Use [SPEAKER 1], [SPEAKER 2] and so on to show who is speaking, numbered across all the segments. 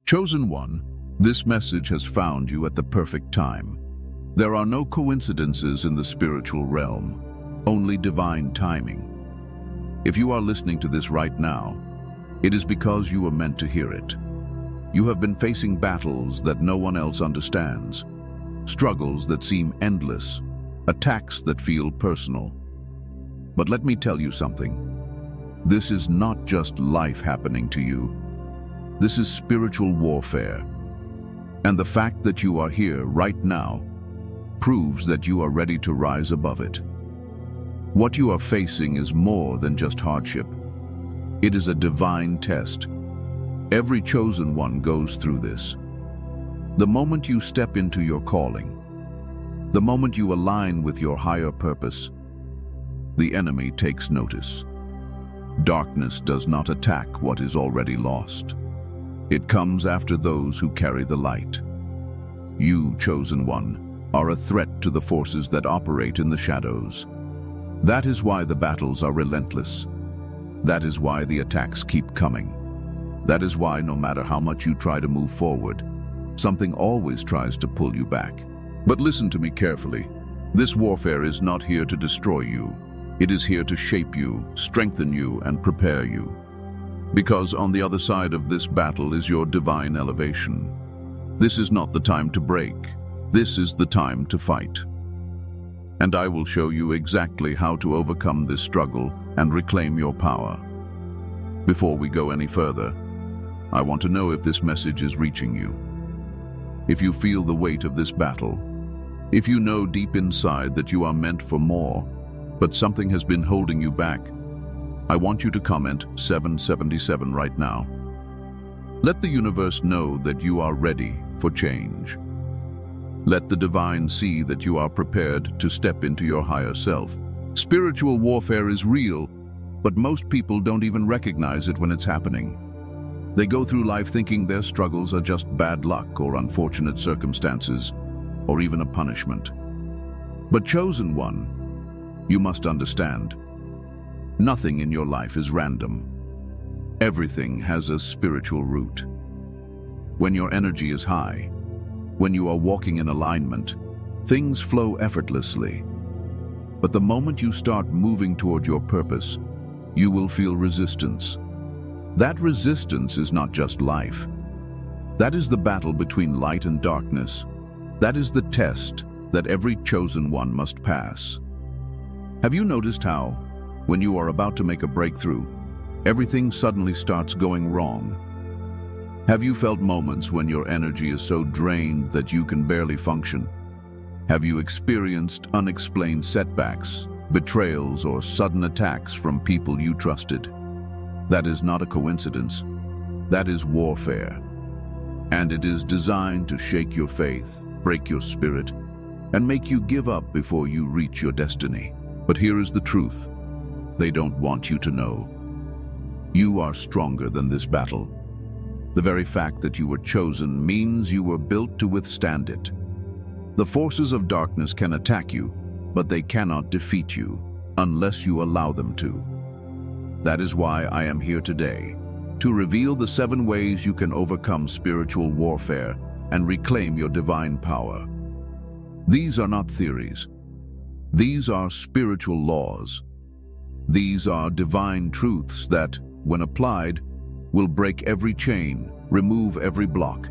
[SPEAKER 1] Chosen one, this message has found you at the perfect time. There are no coincidences in the spiritual realm, only divine timing. If you are listening to this right now, it is because you were meant to hear it. You have been facing battles that no one else understands, struggles that seem endless, attacks that feel personal. But let me tell you something. This is not just life happening to you. This is spiritual warfare. And the fact that you are here right now proves that you are ready to rise above it. What you are facing is more than just hardship. It is a divine test. Every chosen one goes through this. The moment you step into your calling, the moment you align with your higher purpose, the enemy takes notice. Darkness does not attack what is already lost. It comes after those who carry the light. You, chosen one, are a threat to the forces that operate in the shadows. That is why the battles are relentless. That is why the attacks keep coming. That is why no matter how much you try to move forward, something always tries to pull you back. But listen to me carefully. This warfare is not here to destroy you. It is here to shape you, strengthen you, and prepare you. Because on the other side of this battle is your divine elevation. This is not the time to break. This is the time to fight. And I will show you exactly how to overcome this struggle and reclaim your power. Before we go any further, I want to know if this message is reaching you. If you feel the weight of this battle, if you know deep inside that you are meant for more, but something has been holding you back, I want you to comment 777 right now. Let the universe know that you are ready for change. Let the divine see that you are prepared to step into your higher self. Spiritual warfare is real, but most people don't even recognize it when it's happening. They go through life thinking their struggles are just bad luck or unfortunate circumstances, or even a punishment. But chosen one, you must understand, nothing in your life is random. Everything has a spiritual root. When your energy is high, when you are walking in alignment, things flow effortlessly. But the moment you start moving toward your purpose, you will feel resistance. That resistance is not just life. That is the battle between light and darkness. That is the test that every chosen one must pass. Have you noticed how, when you are about to make a breakthrough, everything suddenly starts going wrong? Have you felt moments when your energy is so drained that you can barely function? Have you experienced unexplained setbacks, betrayals, or sudden attacks from people you trusted? That is not a coincidence. That is warfare. And it is designed to shake your faith, break your spirit, and make you give up before you reach your destiny. But here is the truth. They don't want you to know. You are stronger than this battle. The very fact that you were chosen means you were built to withstand it. The forces of darkness can attack you, but they cannot defeat you unless you allow them to. That is why I am here today, to reveal the 7 ways you can overcome spiritual warfare and reclaim your divine power. These are not theories. These are spiritual laws. These are divine truths that, when applied, will break every chain, remove every block,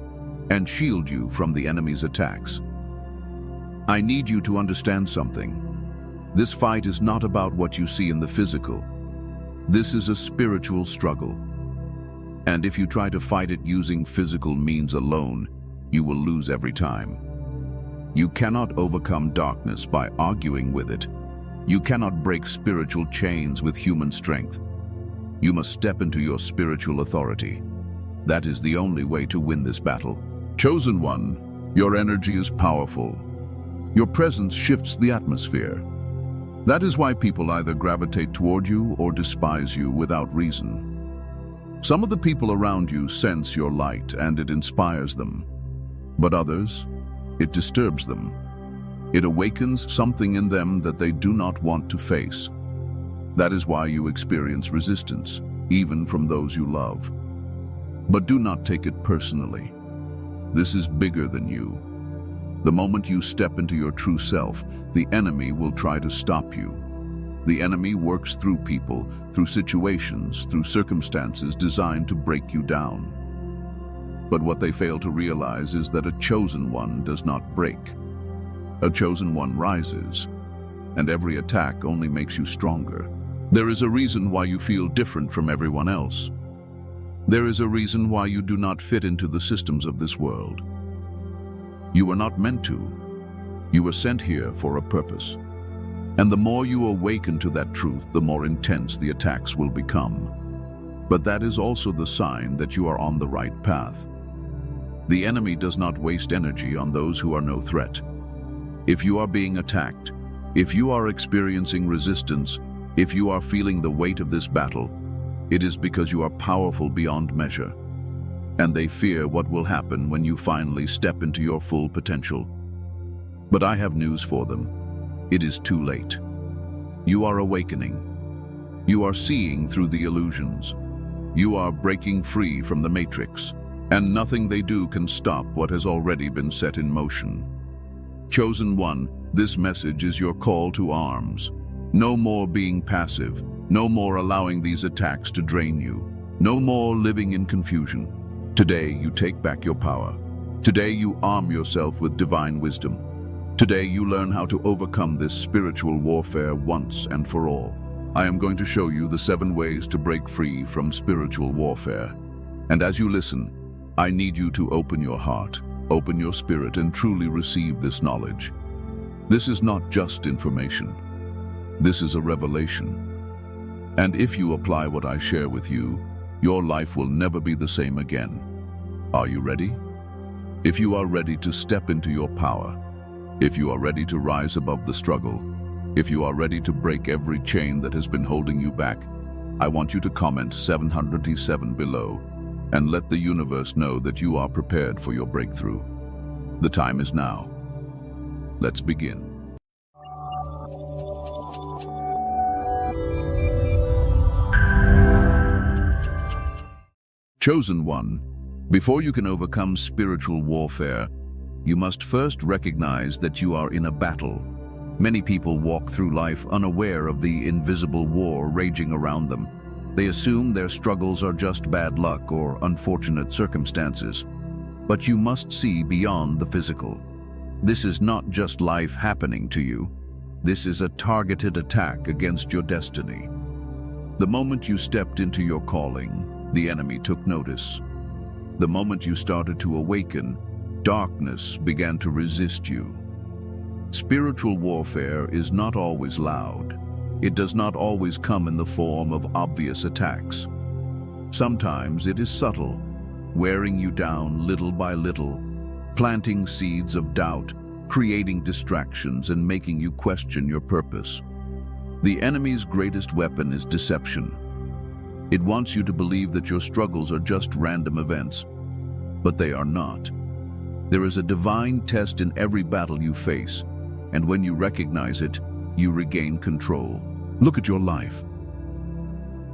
[SPEAKER 1] and shield you from the enemy's attacks. I need you to understand something. This fight is not about what you see in the physical. This is a spiritual struggle. And if you try to fight it using physical means alone, you will lose every time. You cannot overcome darkness by arguing with it. You cannot break spiritual chains with human strength. You must step into your spiritual authority. That is the only way to win this battle. Chosen one, your energy is powerful. Your presence shifts the atmosphere. That is why people either gravitate toward you or despise you without reason. Some of the people around you sense your light and it inspires them. But others, it disturbs them. It awakens something in them that they do not want to face. That is why you experience resistance, even from those you love. But do not take it personally. This is bigger than you. The moment you step into your true self, the enemy will try to stop you. The enemy works through people, through situations, through circumstances designed to break you down. But what they fail to realize is that a chosen one does not break. A chosen one rises, and every attack only makes you stronger. There is a reason why you feel different from everyone else. There is a reason why you do not fit into the systems of this world. You were not meant to. You were sent here for a purpose. And the more you awaken to that truth, the more intense the attacks will become. But that is also the sign that you are on the right path. The enemy does not waste energy on those who are no threat. If you are being attacked, if you are experiencing resistance, if you are feeling the weight of this battle, it is because you are powerful beyond measure. And they fear what will happen when you finally step into your full potential. But I have news for them. It is too late. You are awakening. You are seeing through the illusions. You are breaking free from the matrix, and nothing they do can stop what has already been set in motion. Chosen one, this message is your call to arms. No more being passive. No more allowing these attacks to drain you. No more living in confusion. Today, you take back your power. Today, you arm yourself with divine wisdom. Today, you learn how to overcome this spiritual warfare once and for all. I am going to show you the 7 ways to break free from spiritual warfare. And as you listen, I need you to open your heart, open your spirit, and truly receive this knowledge. This is not just information. This is a revelation. And if you apply what I share with you, your life will never be the same again. Are you ready? If you are ready to step into your power, if you are ready to rise above the struggle, if you are ready to break every chain that has been holding you back, I want you to comment 737 below and let the universe know that you are prepared for your breakthrough. The time is now. Let's begin. Chosen one, before you can overcome spiritual warfare, you must first recognize that you are in a battle. Many people walk through life unaware of the invisible war raging around them. They assume their struggles are just bad luck or unfortunate circumstances. But you must see beyond the physical. This is not just life happening to you. This is a targeted attack against your destiny. The moment you stepped into your calling, the enemy took notice. The moment you started to awaken, darkness began to resist you. Spiritual warfare is not always loud. It does not always come in the form of obvious attacks. Sometimes it is subtle, wearing you down little by little, planting seeds of doubt, creating distractions, and making you question your purpose. The enemy's greatest weapon is deception. It wants you to believe that your struggles are just random events, but they are not. There is a divine test in every battle you face, and when you recognize it, you regain control. Look at your life.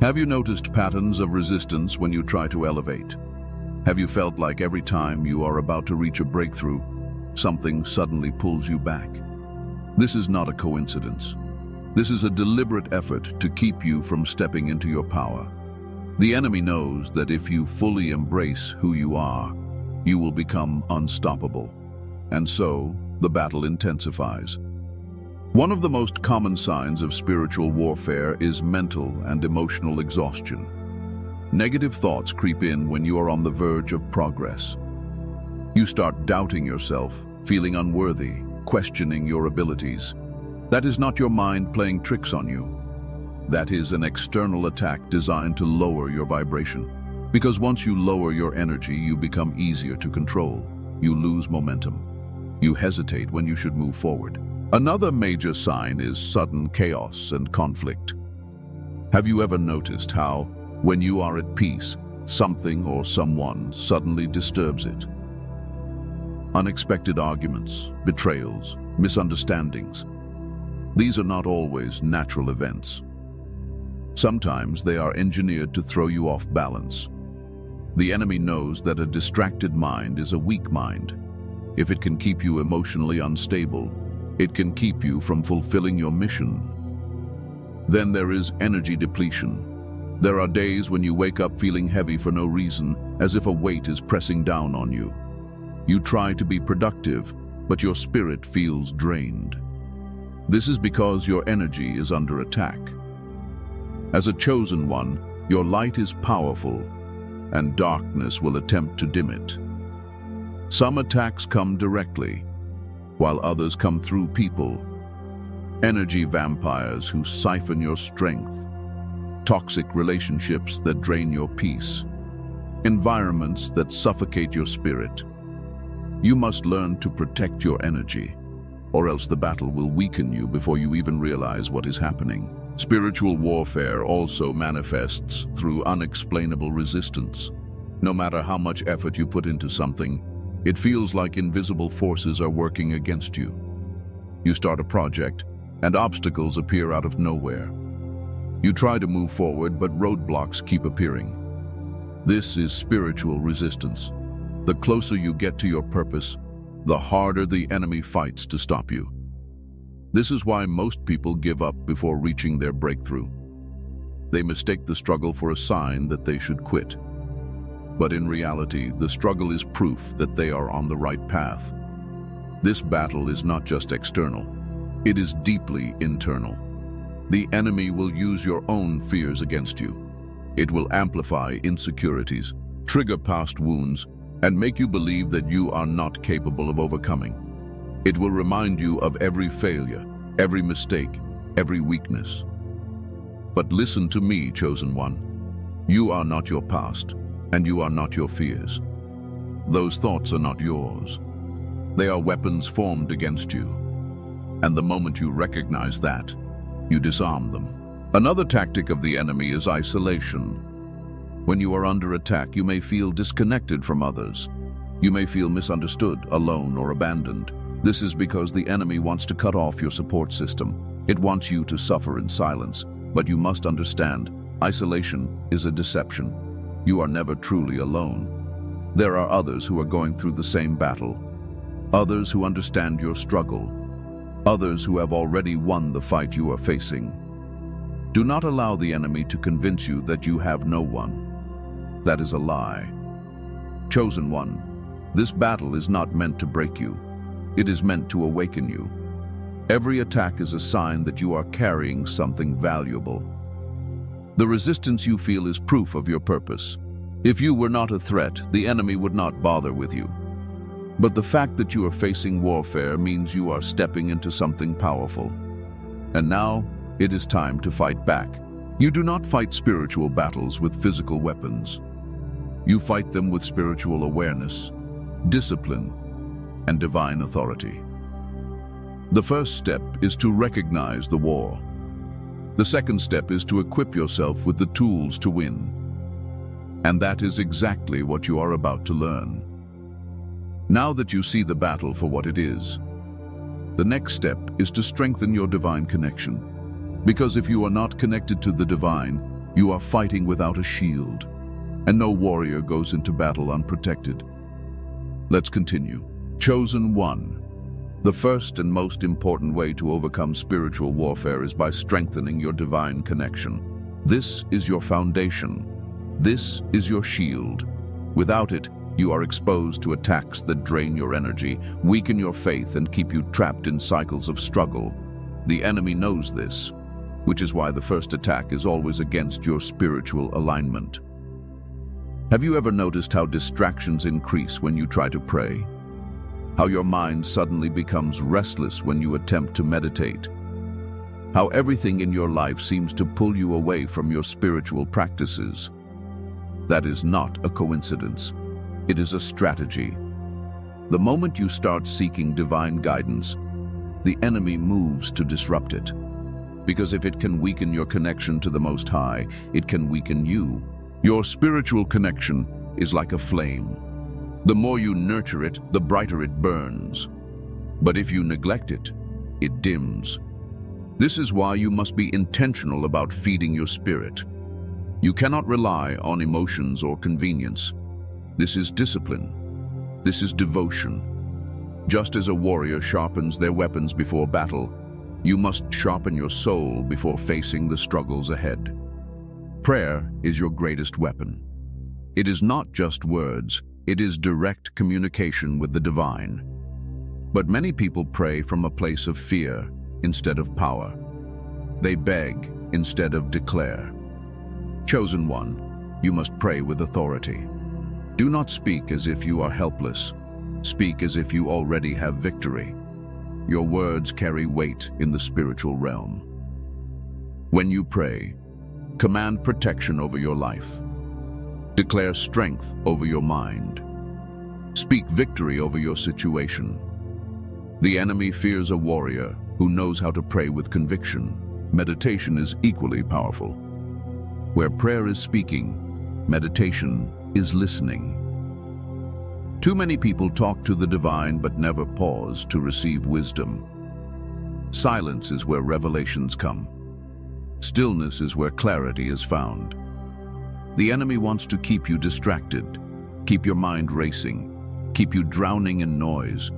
[SPEAKER 1] Have you noticed patterns of resistance when you try to elevate? Have you felt like every time you are about to reach a breakthrough, something suddenly pulls you back? This is not a coincidence. This is a deliberate effort to keep you from stepping into your power. The enemy knows that if you fully embrace who you are, you will become unstoppable. And so, the battle intensifies. One of the most common signs of spiritual warfare is mental and emotional exhaustion. Negative thoughts creep in when you are on the verge of progress. You start doubting yourself, feeling unworthy, questioning your abilities. That is not your mind playing tricks on you. That is an external attack designed to lower your vibration. Because once you lower your energy, you become easier to control. You lose momentum. You hesitate when you should move forward. Another major sign is sudden chaos and conflict. Have you ever noticed how, when you are at peace, something or someone suddenly disturbs it? Unexpected arguments, betrayals, misunderstandings. These are not always natural events. Sometimes they are engineered to throw you off balance. The enemy knows that a distracted mind is a weak mind. If it can keep you emotionally unstable, it can keep you from fulfilling your mission. Then there is energy depletion. There are days when you wake up feeling heavy for no reason, as if a weight is pressing down on you. You try to be productive, but your spirit feels drained. This is because your energy is under attack. As a chosen one, your light is powerful, and darkness will attempt to dim it. Some attacks come directly, while others come through people. Energy vampires who siphon your strength, toxic relationships that drain your peace, environments that suffocate your spirit. You must learn to protect your energy, or else the battle will weaken you before you even realize what is happening. Spiritual warfare also manifests through unexplainable resistance. No matter how much effort you put into something, it feels like invisible forces are working against you. You start a project, and obstacles appear out of nowhere. You try to move forward, but roadblocks keep appearing. This is spiritual resistance. The closer you get to your purpose, the harder the enemy fights to stop you. This is why most people give up before reaching their breakthrough. They mistake the struggle for a sign that they should quit. But in reality, the struggle is proof that they are on the right path. This battle is not just external. It is deeply internal. The enemy will use your own fears against you. It will amplify insecurities, trigger past wounds, and make you believe that you are not capable of overcoming. It will remind you of every failure, every mistake, every weakness. But listen to me, chosen one. You are not your past, and you are not your fears. Those thoughts are not yours. They are weapons formed against you. And the moment you recognize that, you disarm them. Another tactic of the enemy is isolation. When you are under attack, you may feel disconnected from others. You may feel misunderstood, alone, or abandoned. This is because the enemy wants to cut off your support system. It wants you to suffer in silence. But you must understand, isolation is a deception. You are never truly alone. There are others who are going through the same battle. Others who understand your struggle. Others who have already won the fight you are facing. Do not allow the enemy to convince you that you have no one. That is a lie. Chosen one, this battle is not meant to break you. It is meant to awaken you. Every attack is a sign that you are carrying something valuable. The resistance you feel is proof of your purpose. If you were not a threat, the enemy would not bother with you. But the fact that you are facing warfare means you are stepping into something powerful. And now, it is time to fight back. You do not fight spiritual battles with physical weapons. You fight them with spiritual awareness, discipline, and divine authority. The first step is to recognize the war. The second step is to equip yourself with the tools to win. And that is exactly what you are about to learn. Now that you see the battle for what it is, the next step is to strengthen your divine connection. Because if you are not connected to the divine, you are fighting without a shield. And no warrior goes into battle unprotected. Let's continue. Chosen one. The first and most important way to overcome spiritual warfare is by strengthening your divine connection. This is your foundation. This is your shield. Without it, you are exposed to attacks that drain your energy, weaken your faith, and keep you trapped in cycles of struggle. The enemy knows this, which is why the first attack is always against your spiritual alignment. Have you ever noticed how distractions increase when you try to pray? How your mind suddenly becomes restless when you attempt to meditate? How everything in your life seems to pull you away from your spiritual practices? That is not a coincidence. It is a strategy. The moment you start seeking divine guidance, the enemy moves to disrupt it. Because if it can weaken your connection to the Most High, it can weaken you. Your spiritual connection is like a flame. The more you nurture it, the brighter it burns. But if you neglect it, it dims. This is why you must be intentional about feeding your spirit. You cannot rely on emotions or convenience. This is discipline. This is devotion. Just as a warrior sharpens their weapons before battle, you must sharpen your soul before facing the struggles ahead. Prayer is your greatest weapon. It is not just words, it is direct communication with the divine. But many people pray from a place of fear instead of power. They beg instead of declare. Chosen one, you must pray with authority. Do not speak as if you are helpless. Speak as if you already have victory. Your words carry weight in the spiritual realm. When you pray, command protection over your life. Declare strength over your mind. Speak victory over your situation. The enemy fears a warrior who knows how to pray with conviction. Meditation is equally powerful. Where prayer is speaking, meditation is listening. Too many people talk to the divine but never pause to receive wisdom. Silence is where revelations come. Stillness is where clarity is found. The enemy wants to keep you distracted, keep your mind racing, keep you drowning in noise,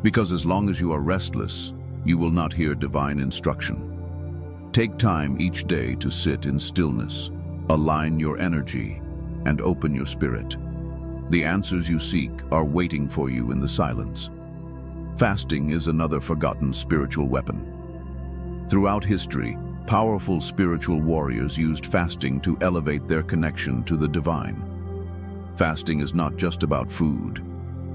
[SPEAKER 1] because as long as you are restless, you will not hear divine instruction. Take time each day to sit in stillness, align your energy, and open your spirit. The answers you seek are waiting for you in the silence. Fasting is another forgotten spiritual weapon. Throughout history, powerful spiritual warriors used fasting to elevate their connection to the divine. Fasting is not just about food.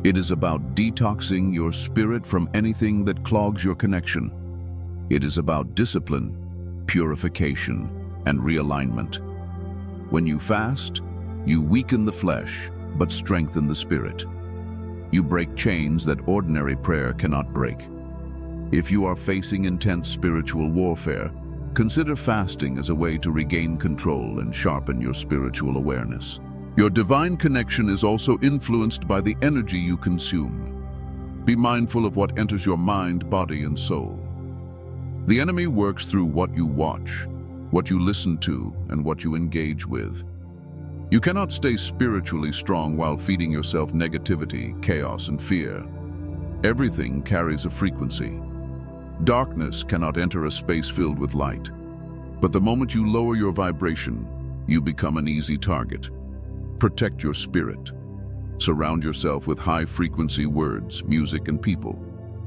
[SPEAKER 1] It is about detoxing your spirit from anything that clogs your connection. It is about discipline, purification, and realignment. When you fast, you weaken the flesh, but strengthen the spirit. You break chains that ordinary prayer cannot break. If you are facing intense spiritual warfare, consider fasting as a way to regain control and sharpen your spiritual awareness. Your divine connection is also influenced by the energy you consume. Be mindful of what enters your mind, body, and soul. The enemy works through what you watch, what you listen to, and what you engage with. You cannot stay spiritually strong while feeding yourself negativity, chaos, and fear. Everything carries a frequency. Darkness cannot enter a space filled with light. But the moment you lower your vibration, you become an easy target. Protect your spirit. Surround yourself with high-frequency words, music, and people.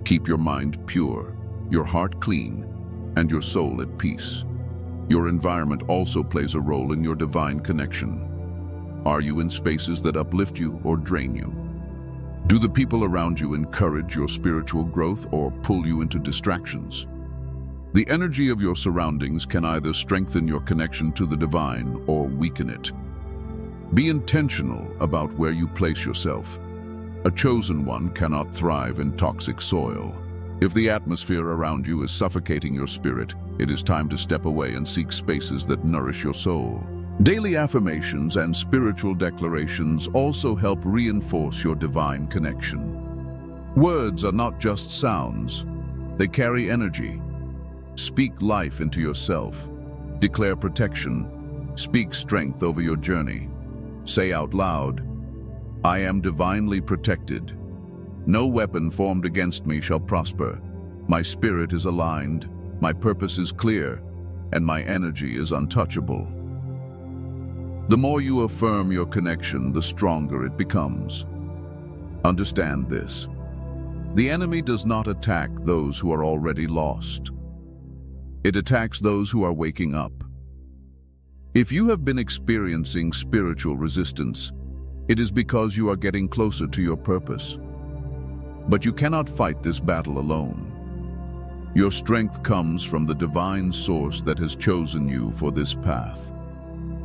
[SPEAKER 1] Keep your mind pure, your heart clean, and your soul at peace. Your environment also plays a role in your divine connection. Are you in spaces that uplift you or drain you? Do the people around you encourage your spiritual growth or pull you into distractions? The energy of your surroundings can either strengthen your connection to the divine or weaken it. Be intentional about where you place yourself. A chosen one cannot thrive in toxic soil. If the atmosphere around you is suffocating your spirit, it is time to step away and seek spaces that nourish your soul. Daily affirmations and spiritual declarations also help reinforce your divine connection. Words are not just sounds, they carry energy. Speak life into yourself. Declare protection. Speak strength over your journey. Say out loud, "I am divinely protected. No weapon formed against me shall prosper. My spirit is aligned, my purpose is clear, and my energy is untouchable." The more you affirm your connection, the stronger it becomes. Understand this. The enemy does not attack those who are already lost. It attacks those who are waking up. If you have been experiencing spiritual resistance, it is because you are getting closer to your purpose. But you cannot fight this battle alone. Your strength comes from the divine source that has chosen you for this path.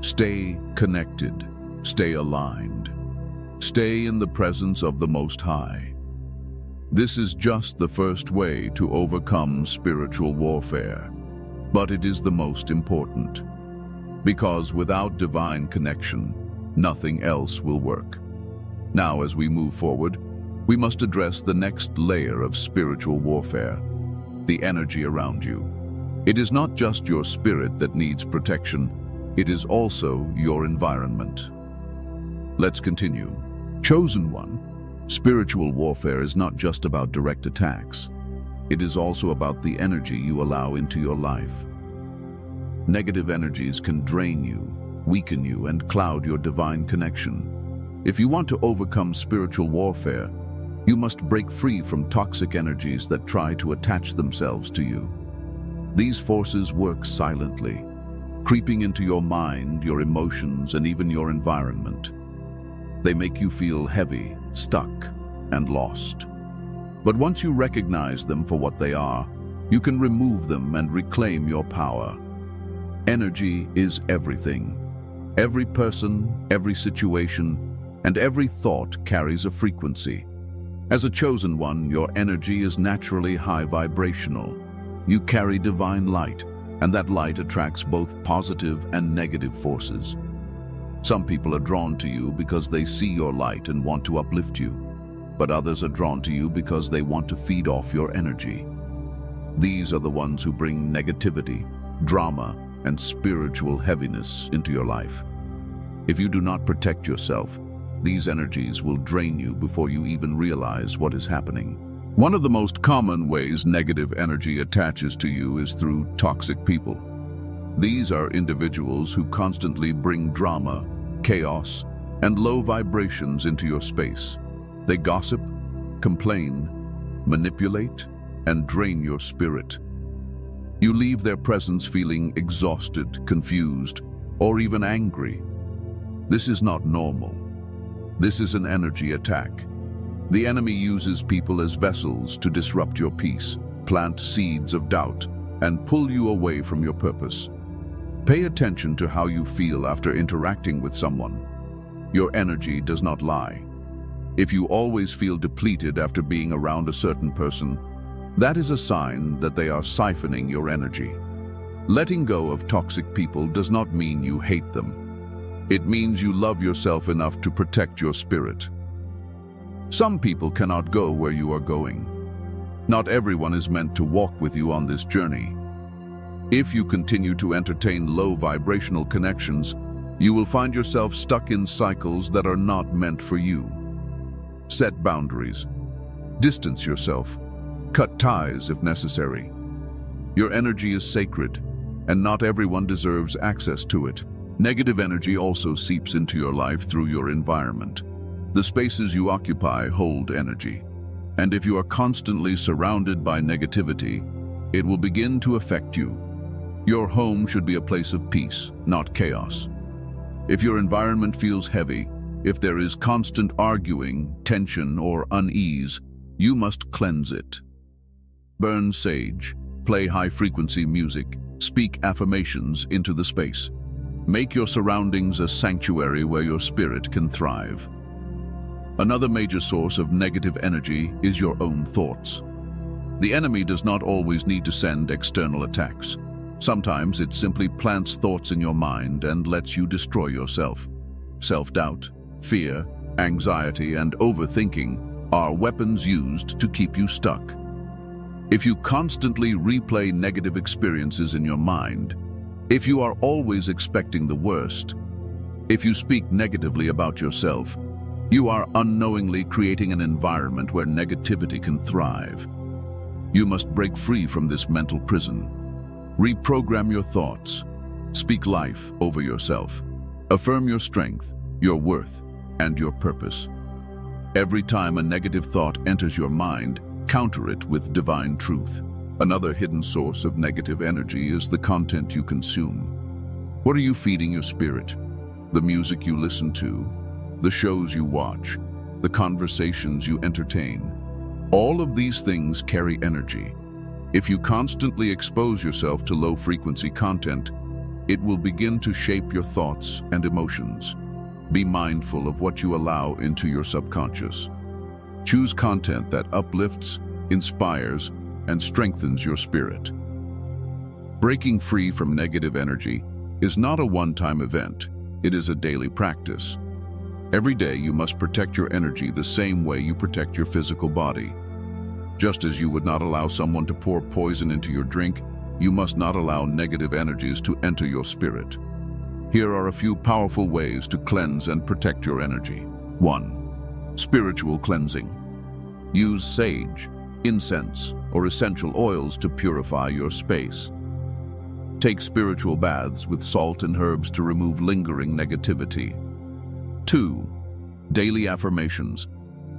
[SPEAKER 1] Stay connected, stay aligned, stay in the presence of the Most High. This is just the first way to overcome spiritual warfare, but it is the most important. Because without divine connection, nothing else will work. Now, as we move forward, we must address the next layer of spiritual warfare, the energy around you. It is not just your spirit that needs protection, it is also your environment. Let's continue. Chosen one, spiritual warfare is not just about direct attacks. It is also about the energy you allow into your life. Negative energies can drain you, weaken you, and cloud your divine connection. If you want to overcome spiritual warfare, you must break free from toxic energies that try to attach themselves to you. These forces work silently, creeping into your mind, your emotions, and even your environment. They make you feel heavy, stuck, and lost. But once you recognize them for what they are, you can remove them and reclaim your power. Energy is everything. Every person, every situation, and every thought carries a frequency. As a chosen one, your energy is naturally high vibrational. You carry divine light, and that light attracts both positive and negative forces. Some people are drawn to you because they see your light and want to uplift you, but others are drawn to you because they want to feed off your energy. These are the ones who bring negativity, drama, and spiritual heaviness into your life. If you do not protect yourself, these energies will drain you before you even realize what is happening. One of the most common ways negative energy attaches to you is through toxic people. These are individuals who constantly bring drama, chaos, and low vibrations into your space. They gossip, complain, manipulate, and drain your spirit. You leave their presence feeling exhausted, confused, or even angry. This is not normal. This is an energy attack. The enemy uses people as vessels to disrupt your peace, plant seeds of doubt, and pull you away from your purpose. Pay attention to how you feel after interacting with someone. Your energy does not lie. If you always feel depleted after being around a certain person, that is a sign that they are siphoning your energy. Letting go of toxic people does not mean you hate them. It means you love yourself enough to protect your spirit. Some people cannot go where you are going. Not everyone is meant to walk with you on this journey. If you continue to entertain low vibrational connections, you will find yourself stuck in cycles that are not meant for you. Set boundaries. Distance yourself. Cut ties if necessary. Your energy is sacred, and not everyone deserves access to it. Negative energy also seeps into your life through your environment. The spaces you occupy hold energy, and if you are constantly surrounded by negativity, it will begin to affect you. Your home should be a place of peace, not chaos. If your environment feels heavy, if there is constant arguing, tension, or unease, you must cleanse it. Burn sage, play high-frequency music, speak affirmations into the space. Make your surroundings a sanctuary where your spirit can thrive. Another major source of negative energy is your own thoughts. The enemy does not always need to send external attacks. Sometimes it simply plants thoughts in your mind and lets you destroy yourself. Self-doubt, fear, anxiety, and overthinking are weapons used to keep you stuck. If you constantly replay negative experiences in your mind, if you are always expecting the worst, if you speak negatively about yourself, you are unknowingly creating an environment where negativity can thrive. You must break free from this mental prison. Reprogram your thoughts. Speak life over yourself. Affirm your strength, your worth, and your purpose. Every time a negative thought enters your mind, counter it with divine truth. Another hidden source of negative energy is the content you consume. What are you feeding your spirit? The music you listen to, the shows you watch, the conversations you entertain. All of these things carry energy. If you constantly expose yourself to low-frequency content, it will begin to shape your thoughts and emotions. Be mindful of what you allow into your subconscious. Choose content that uplifts, inspires, and strengthens your spirit. Breaking free from negative energy is not a one-time event. It is a daily practice. Every day you must protect your energy the same way you protect your physical body. Just as you would not allow someone to pour poison into your drink, you must not allow negative energies to enter your spirit. Here are a few powerful ways to cleanse and protect your energy. 1. Spiritual cleansing. Use sage, incense, or essential oils to purify your space. Take spiritual baths with salt and herbs to remove lingering negativity. 2. Daily affirmations.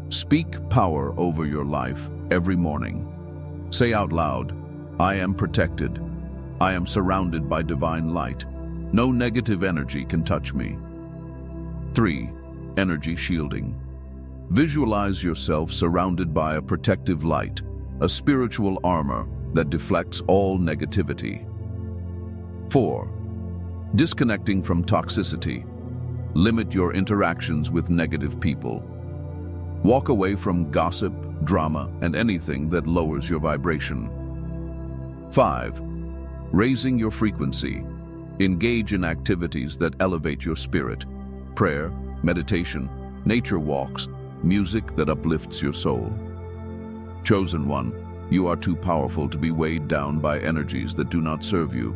[SPEAKER 1] Speak power over your life every morning. Say out loud, I am protected. I am surrounded by divine light. No negative energy can touch me. 3. Energy shielding. Visualize yourself surrounded by a protective light, a spiritual armor that deflects all negativity. 4. Disconnecting from toxicity. Limit your interactions with negative people. Walk away from gossip, drama, and anything that lowers your vibration. 5. Raising your frequency. Engage in activities that elevate your spirit. Prayer, meditation, nature walks, music that uplifts your soul. Chosen one, you are too powerful to be weighed down by energies that do not serve you.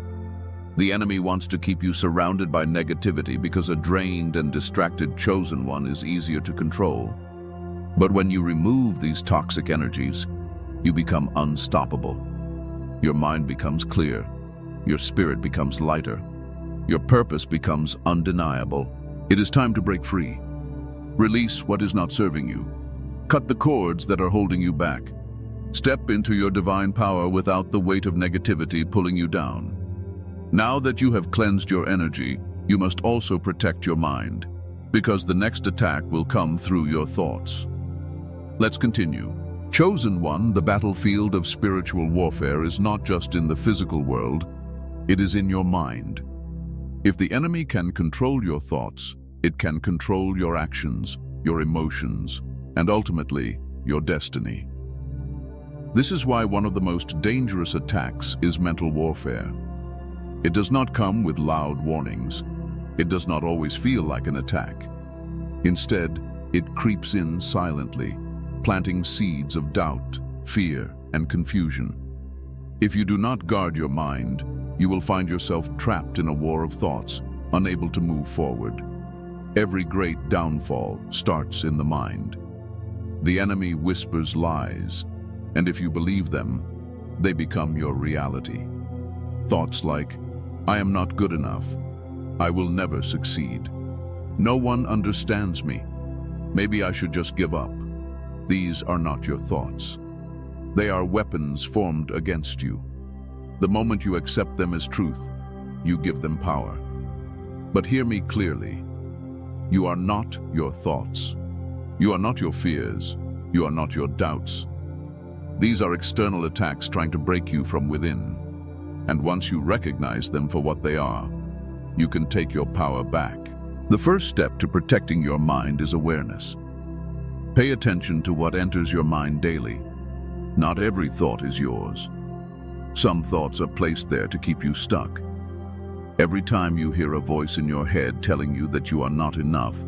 [SPEAKER 1] The enemy wants to keep you surrounded by negativity because a drained and distracted chosen one is easier to control. But when you remove these toxic energies, you become unstoppable. Your mind becomes clear. Your spirit becomes lighter. Your purpose becomes undeniable. It is time to break free. Release what is not serving you. Cut the cords that are holding you back. Step into your divine power without the weight of negativity pulling you down. Now that you have cleansed your energy, you must also protect your mind, because the next attack will come through your thoughts. Let's continue. Chosen one, the battlefield of spiritual warfare is not just in the physical world, it is in your mind. If the enemy can control your thoughts, it can control your actions, your emotions, and ultimately, your destiny. This is why one of the most dangerous attacks is mental warfare. It does not come with loud warnings. It does not always feel like an attack. Instead, it creeps in silently, planting seeds of doubt, fear, and confusion. If you do not guard your mind, you will find yourself trapped in a war of thoughts, unable to move forward. Every great downfall starts in the mind. The enemy whispers lies, and if you believe them, they become your reality. Thoughts like, I am not good enough. I will never succeed. No one understands me. Maybe I should just give up. These are not your thoughts. They are weapons formed against you. The moment you accept them as truth, you give them power. But hear me clearly. You are not your thoughts. You are not your fears. You are not your doubts. These are external attacks trying to break you from within. And once you recognize them for what they are, you can take your power back. The first step to protecting your mind is awareness. Pay attention to what enters your mind daily. Not every thought is yours. Some thoughts are placed there to keep you stuck. Every time you hear a voice in your head telling you that you are not enough,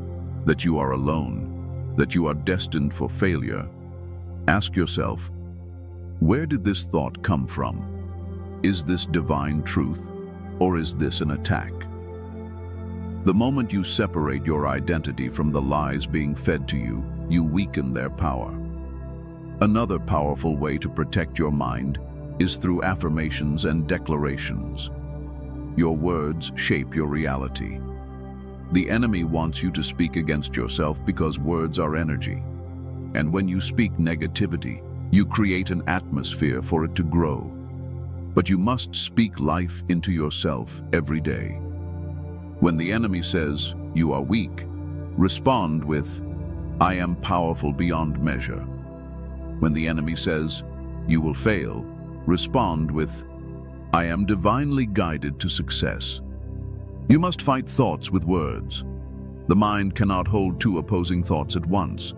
[SPEAKER 1] that you are alone, that you are destined for failure, ask yourself, where did this thought come from? Is this divine truth, or is this an attack? The moment you separate your identity from the lies being fed to you, you weaken their power. Another powerful way to protect your mind is through affirmations and declarations. Your words shape your reality. The enemy wants you to speak against yourself because words are energy. And when you speak negativity, you create an atmosphere for it to grow. But you must speak life into yourself every day. When the enemy says, you are weak, respond with, I am powerful beyond measure. When the enemy says, you will fail, respond with, I am divinely guided to success. You must fight thoughts with words. The mind cannot hold two opposing thoughts at once.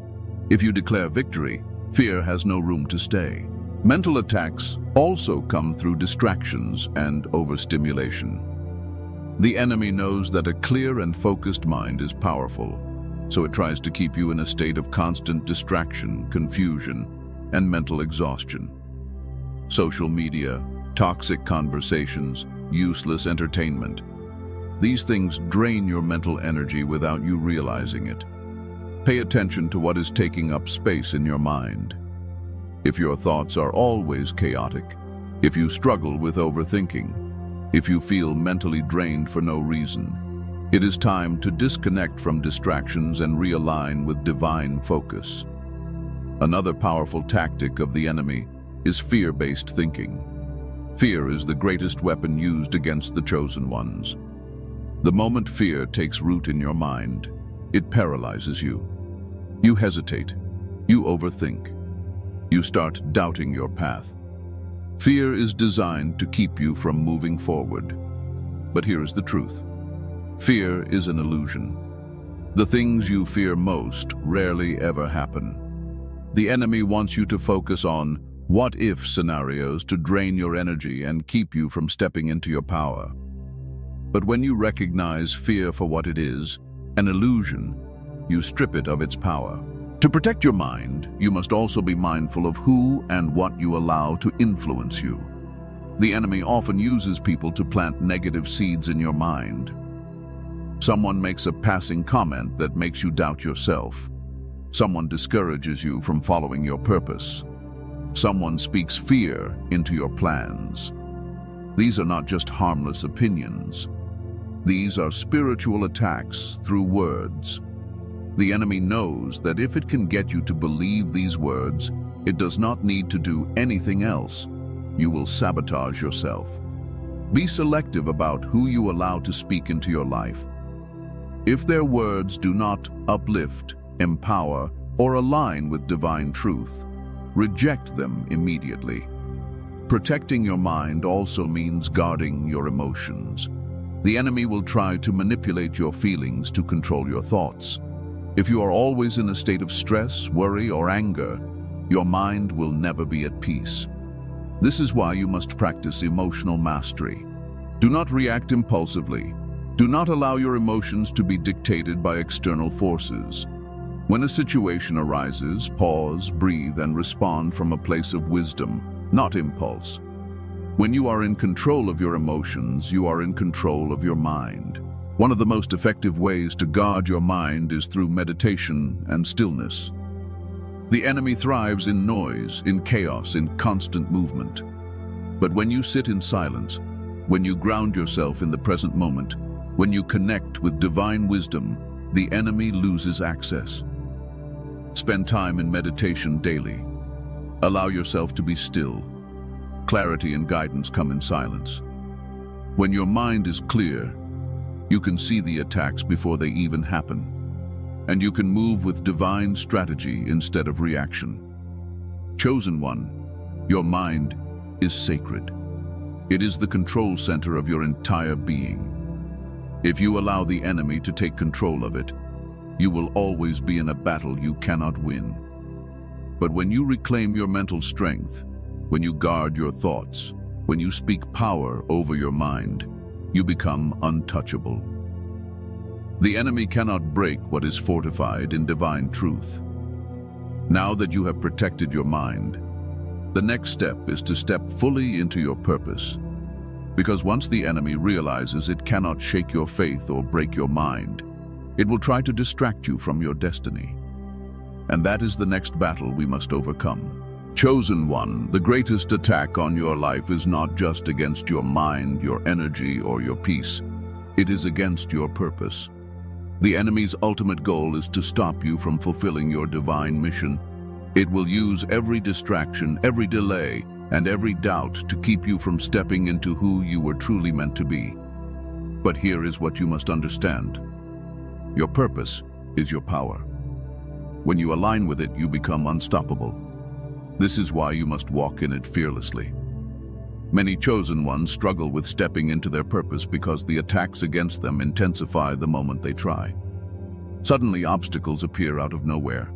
[SPEAKER 1] If you declare victory, fear has no room to stay. Mental attacks also come through distractions and overstimulation. The enemy knows that a clear and focused mind is powerful, so it tries to keep you in a state of constant distraction, confusion, and mental exhaustion. Social media, toxic conversations, useless entertainment. These things drain your mental energy without you realizing it. Pay attention to what is taking up space in your mind. If your thoughts are always chaotic, if you struggle with overthinking, if you feel mentally drained for no reason, it is time to disconnect from distractions and realign with divine focus. Another powerful tactic of the enemy is fear-based thinking. Fear is the greatest weapon used against the chosen ones. The moment fear takes root in your mind, it paralyzes you. You hesitate. You overthink. You start doubting your path. Fear is designed to keep you from moving forward. But here is the truth. Fear is an illusion. The things you fear most rarely ever happen. The enemy wants you to focus on what-if scenarios to drain your energy and keep you from stepping into your power. But when you recognize fear for what it is, an illusion, you strip it of its power. To protect your mind, you must also be mindful of who and what you allow to influence you. The enemy often uses people to plant negative seeds in your mind. Someone makes a passing comment that makes you doubt yourself. Someone discourages you from following your purpose. Someone speaks fear into your plans. These are not just harmless opinions. These are spiritual attacks through words. The enemy knows that if it can get you to believe these words, it does not need to do anything else. You will sabotage yourself. Be selective about who you allow to speak into your life. If their words do not uplift, empower, or align with divine truth, reject them immediately. Protecting your mind also means guarding your emotions. The enemy will try to manipulate your feelings to control your thoughts. If you are always in a state of stress, worry, or anger, your mind will never be at peace. This is why you must practice emotional mastery. Do not react impulsively. Do not allow your emotions to be dictated by external forces. When a situation arises, pause, breathe, and respond from a place of wisdom, not impulse. When you are in control of your emotions, you are in control of your mind. One of the most effective ways to guard your mind is through meditation and stillness. The enemy thrives in noise, in chaos, in constant movement. But when you sit in silence, when you ground yourself in the present moment, when you connect with divine wisdom, the enemy loses access. Spend time in meditation daily. Allow yourself to be still. Clarity and guidance come in silence. When your mind is clear, you can see the attacks before they even happen, and you can move with divine strategy instead of reaction. Chosen one, your mind is sacred. It is the control center of your entire being. If you allow the enemy to take control of it, you will always be in a battle you cannot win. But when you reclaim your mental strength, when you guard your thoughts, when you speak power over your mind, you become untouchable. The enemy cannot break what is fortified in divine truth. Now that you have protected your mind, the next step is to step fully into your purpose. Because once the enemy realizes it cannot shake your faith or break your mind, it will try to distract you from your destiny. And that is the next battle we must overcome. Chosen one, the greatest attack on your life is not just against your mind, your energy, or your peace. It is against your purpose. The enemy's ultimate goal is to stop you from fulfilling your divine mission. It will use every distraction, every delay, and every doubt to keep you from stepping into who you were truly meant to be. But here is what you must understand. Your purpose is your power. When you align with it, you become unstoppable. This is why you must walk in it fearlessly. Many chosen ones struggle with stepping into their purpose because the attacks against them intensify the moment they try. Suddenly, obstacles appear out of nowhere.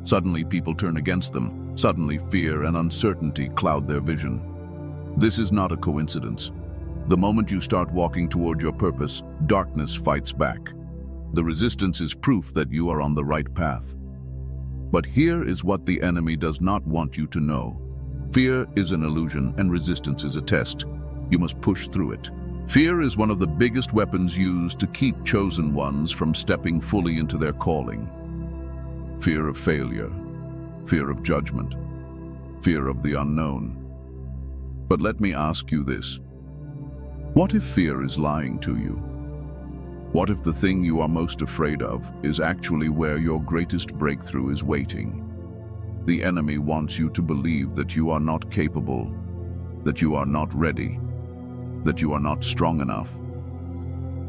[SPEAKER 1] Suddenly, people turn against them. Suddenly, fear and uncertainty cloud their vision. This is not a coincidence. The moment you start walking toward your purpose, darkness fights back. The resistance is proof that you are on the right path. But here is what the enemy does not want you to know. Fear is an illusion and resistance is a test. You must push through it. Fear is one of the biggest weapons used to keep chosen ones from stepping fully into their calling. Fear of failure, fear of judgment, fear of the unknown. But let me ask you this. What if fear is lying to you? What if the thing you are most afraid of is actually where your greatest breakthrough is waiting? The enemy wants you to believe that you are not capable, that you are not ready, that you are not strong enough.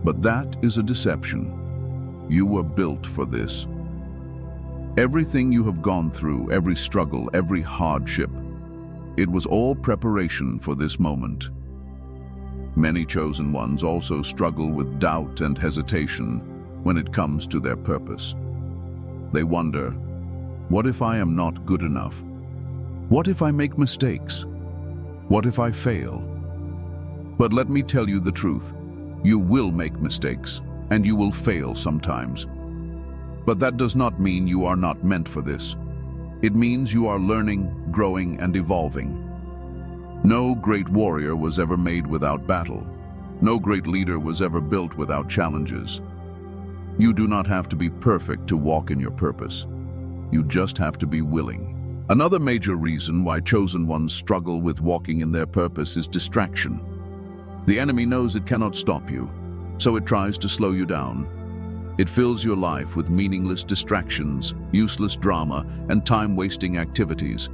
[SPEAKER 1] But that is a deception. You were built for this. Everything you have gone through, every struggle, every hardship, it was all preparation for this moment. Many chosen ones also struggle with doubt and hesitation when it comes to their purpose. They wonder, what if I am not good enough? What if I make mistakes? What if I fail? But let me tell you the truth. You will make mistakes, and you will fail sometimes. But that does not mean you are not meant for this. It means you are learning, growing, and evolving. No great warrior was ever made without battle. No great leader was ever built without challenges. You do not have to be perfect to walk in your purpose. You just have to be willing. Another major reason why chosen ones struggle with walking in their purpose is distraction. The enemy knows it cannot stop you, so it tries to slow you down. It fills your life with meaningless distractions, useless drama, and time-wasting activities.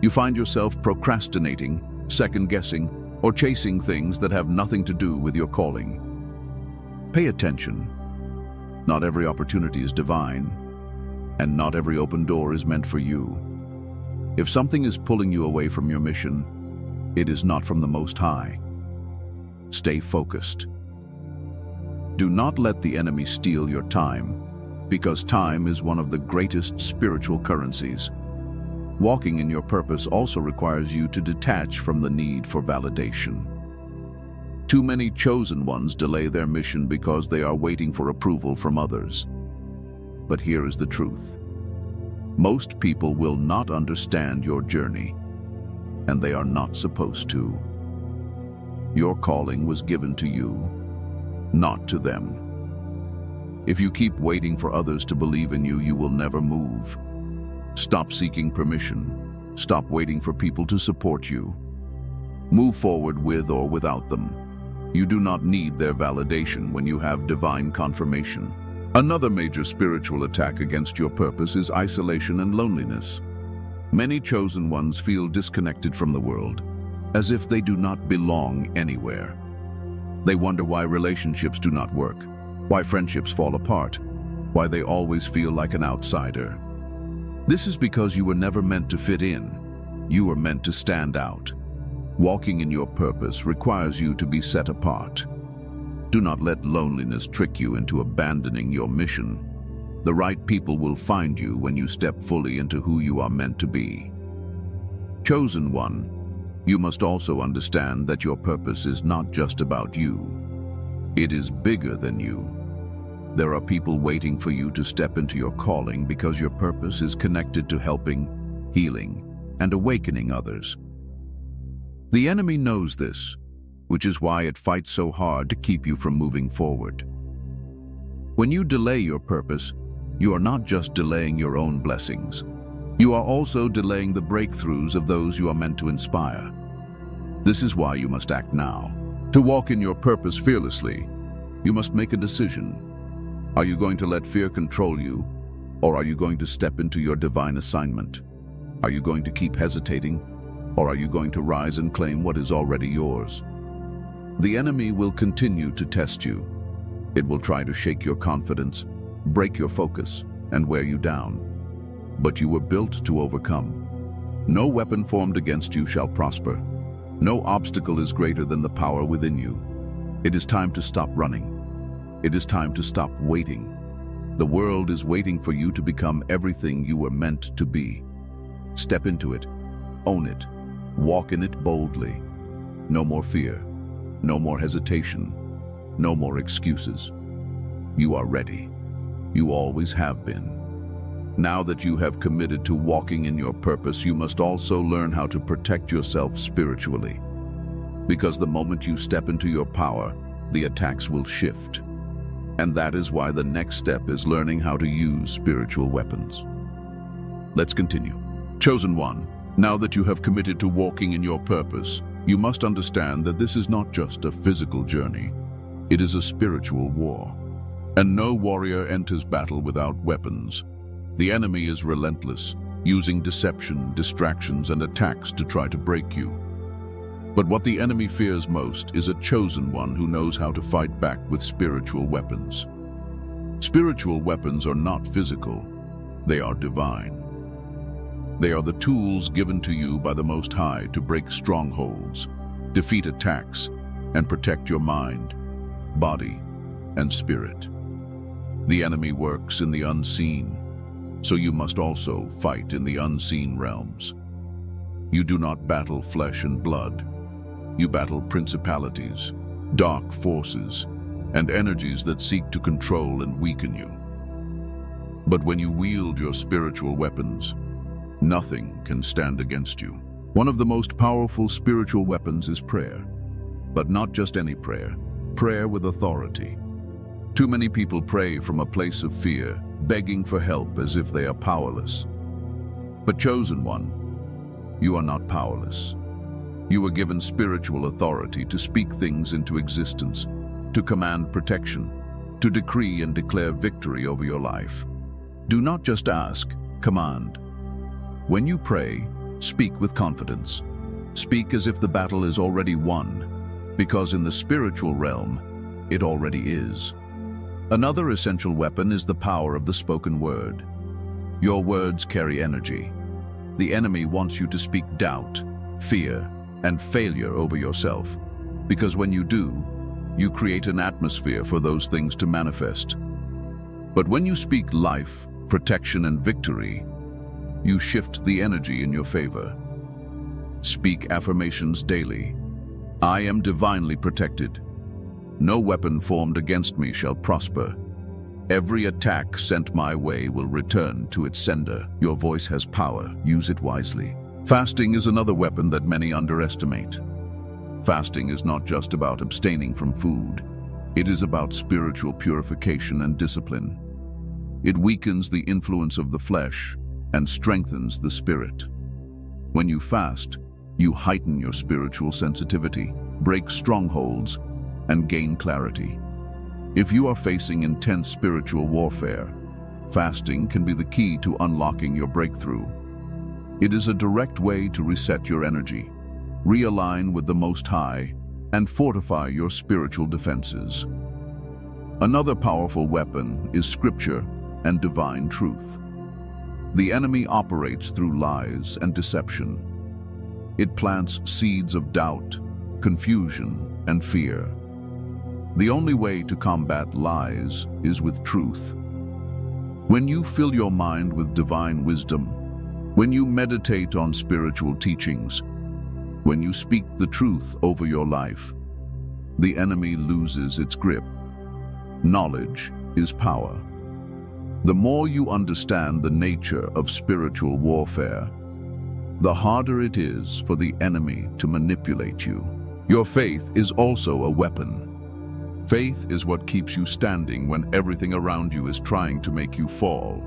[SPEAKER 1] You find yourself procrastinating, second-guessing, or chasing things that have nothing to do with your calling. Pay attention. Not every opportunity is divine, and not every open door is meant for you. If something is pulling you away from your mission, it is not from the Most High. Stay focused. Do not let the enemy steal your time, because time is one of the greatest spiritual currencies. Walking in your purpose also requires you to detach from the need for validation. Too many chosen ones delay their mission because they are waiting for approval from others. But here is the truth. Most people will not understand your journey, and they are not supposed to. Your calling was given to you, not to them. If you keep waiting for others to believe in you, you will never move. Stop seeking permission. Stop waiting for people to support you. Move forward with or without them. You do not need their validation when you have divine confirmation. Another major spiritual attack against your purpose is isolation and loneliness. Many chosen ones feel disconnected from the world, as if they do not belong anywhere. They wonder why relationships do not work, why friendships fall apart, why they always feel like an outsider. This is because you were never meant to fit in. You were meant to stand out. Walking in your purpose requires you to be set apart. Do not let loneliness trick you into abandoning your mission. The right people will find you when you step fully into who you are meant to be. Chosen one, you must also understand that your purpose is not just about you. It is bigger than you. There are people waiting for you to step into your calling because your purpose is connected to helping, healing, and awakening others. The enemy knows this, which is why it fights so hard to keep you from moving forward. When you delay your purpose, you are not just delaying your own blessings. You are also delaying the breakthroughs of those you are meant to inspire. This is why you must act now. To walk in your purpose fearlessly, you must make a decision. Are you going to let fear control you, or are you going to step into your divine assignment? Are you going to keep hesitating, or are you going to rise and claim what is already yours? The enemy will continue to test you. It will try to shake your confidence, break your focus, and wear you down. But you were built to overcome. No weapon formed against you shall prosper. No obstacle is greater than the power within you. It is time to stop running. It is time to stop waiting. The world is waiting for you to become everything you were meant to be. Step into it. Own it. Walk in it boldly. No more fear. No more hesitation. No more excuses. You are ready. You always have been. Now that you have committed to walking in your purpose, you must also learn how to protect yourself spiritually. Because the moment you step into your power, the attacks will shift. And that is why the next step is learning how to use spiritual weapons. Let's continue. Chosen one, now that you have committed to walking in your purpose, you must understand that this is not just a physical journey. It is a spiritual war. And no warrior enters battle without weapons. The enemy is relentless, using deception, distractions, and attacks to try to break you. But what the enemy fears most is a chosen one who knows how to fight back with spiritual weapons. Spiritual weapons are not physical, they are divine. They are the tools given to you by the Most High to break strongholds, defeat attacks, and protect your mind, body, and spirit. The enemy works in the unseen, so you must also fight in the unseen realms. You do not battle flesh and blood. You battle principalities, dark forces, and energies that seek to control and weaken you. But when you wield your spiritual weapons, nothing can stand against you. One of the most powerful spiritual weapons is prayer. But not just any prayer, prayer with authority. Too many people pray from a place of fear, begging for help as if they are powerless. But chosen one, you are not powerless. You were given spiritual authority to speak things into existence, to command protection, to decree and declare victory over your life. Do not just ask, command. When you pray, speak with confidence. Speak as if the battle is already won, because in the spiritual realm, it already is. Another essential weapon is the power of the spoken word. Your words carry energy. The enemy wants you to speak doubt, fear, and failure over yourself, because when you do, you create an atmosphere for those things to manifest. But when you speak life, protection, and victory, you shift the energy in your favor. Speak affirmations daily. I am divinely protected. No weapon formed against me shall prosper. Every attack sent my way will return to its sender. Your voice has power. Use it wisely. Fasting is another weapon that many underestimate. Fasting is not just about abstaining from food. It is about spiritual purification and discipline. It weakens the influence of the flesh and strengthens the spirit. When you fast, you heighten your spiritual sensitivity, break strongholds, and gain clarity. If you are facing intense spiritual warfare, fasting can be the key to unlocking your breakthrough. It is a direct way to reset your energy, realign with the Most High, and fortify your spiritual defenses. Another powerful weapon is Scripture and divine truth. The enemy operates through lies and deception. It plants seeds of doubt, confusion, and fear. The only way to combat lies is with truth. When you fill your mind with divine wisdom, when you meditate on spiritual teachings, when you speak the truth over your life, the enemy loses its grip. Knowledge is power. The more you understand the nature of spiritual warfare, the harder it is for the enemy to manipulate you. Your faith is also a weapon. Faith is what keeps you standing when everything around you is trying to make you fall.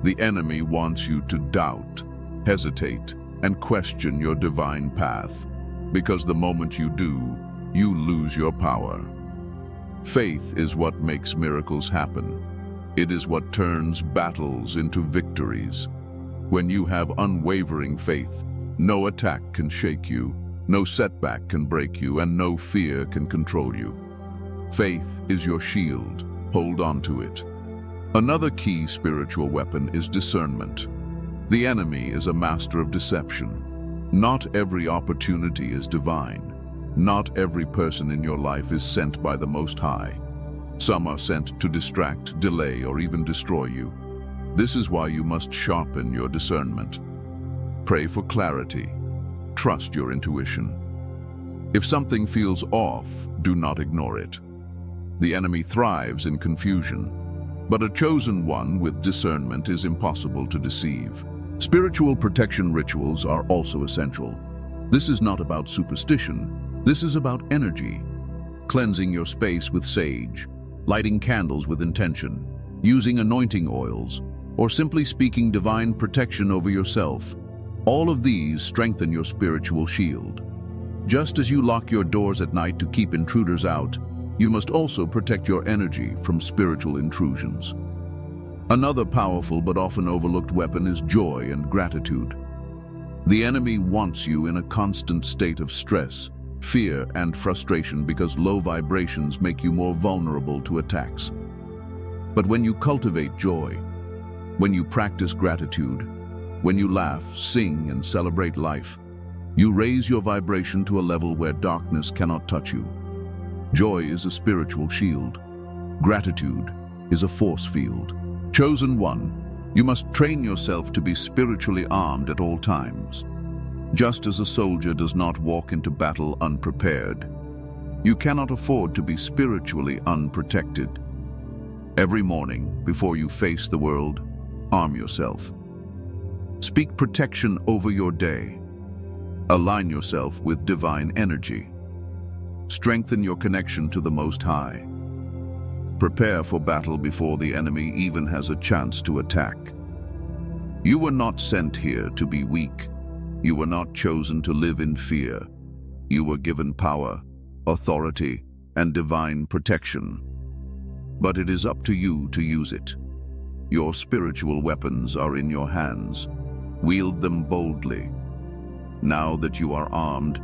[SPEAKER 1] The enemy wants you to doubt, hesitate, and question your divine path, because the moment you do, you lose your power. Faith is what makes miracles happen. It is what turns battles into victories. When you have unwavering faith, no attack can shake you, no setback can break you, and no fear can control you. Faith is your shield. Hold on to it. Another key spiritual weapon is discernment. The enemy is a master of deception. Not every opportunity is divine. Not every person in your life is sent by the Most High. Some are sent to distract, delay, or even destroy you. This is why you must sharpen your discernment. Pray for clarity. Trust your intuition. If something feels off, do not ignore it. The enemy thrives in confusion, but a chosen one with discernment is impossible to deceive. Spiritual protection rituals are also essential. This is not about superstition. This is about energy. Cleansing your space with sage, lighting candles with intention, using anointing oils, or simply speaking divine protection over yourself. All of these strengthen your spiritual shield. Just as you lock your doors at night to keep intruders out, you must also protect your energy from spiritual intrusions. Another powerful but often overlooked weapon is joy and gratitude. The enemy wants you in a constant state of stress, fear, and frustration because low vibrations make you more vulnerable to attacks. But when you cultivate joy, when you practice gratitude, when you laugh, sing, and celebrate life, you raise your vibration to a level where darkness cannot touch you. Joy is a spiritual shield. Gratitude is a force field. Chosen one, you must train yourself to be spiritually armed at all times. Just as a soldier does not walk into battle unprepared, you cannot afford to be spiritually unprotected. Every morning, before you face the world, arm yourself. Speak protection over your day. Align yourself with divine energy. Strengthen your connection to the Most High. Prepare for battle before the enemy even has a chance to attack. You were not sent here to be weak. You were not chosen to live in fear. You were given power, authority, and divine protection. But it is up to you to use it. Your spiritual weapons are in your hands. Wield them boldly. Now that you are armed,